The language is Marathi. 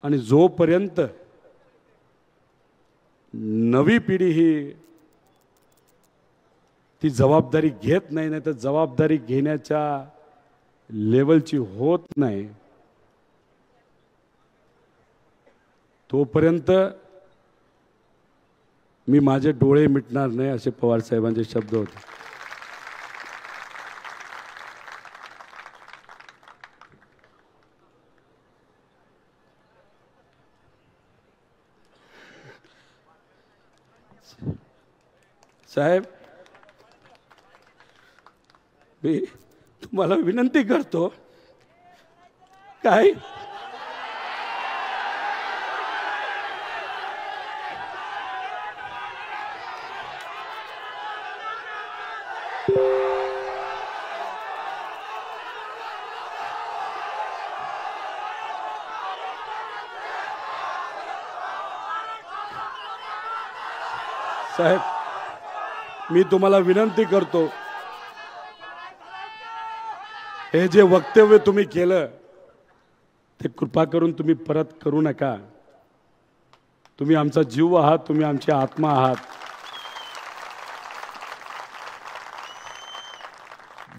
आणि जोपर्यंत नवी पिढी ही ती जबाबदारी घेत नाही, नाही तर जबाबदारी घेण्याच्या लेवलची होत नाही, तोपर्यंत मी माझे डोळे मिटणार नाही, असे पवार साहेबांचे शब्द होते. साहेब, मी तुम्हाला विनंती करतो, काय साहेब, मी तुम्हाला विनंती करतो, हे जे वक्तव्य तुम्ही केलं ते कृपा करून तुम्ही परत करू नका. तुम्ही आमचा जीव आहात, तुम्ही आमची आत्मा आहात.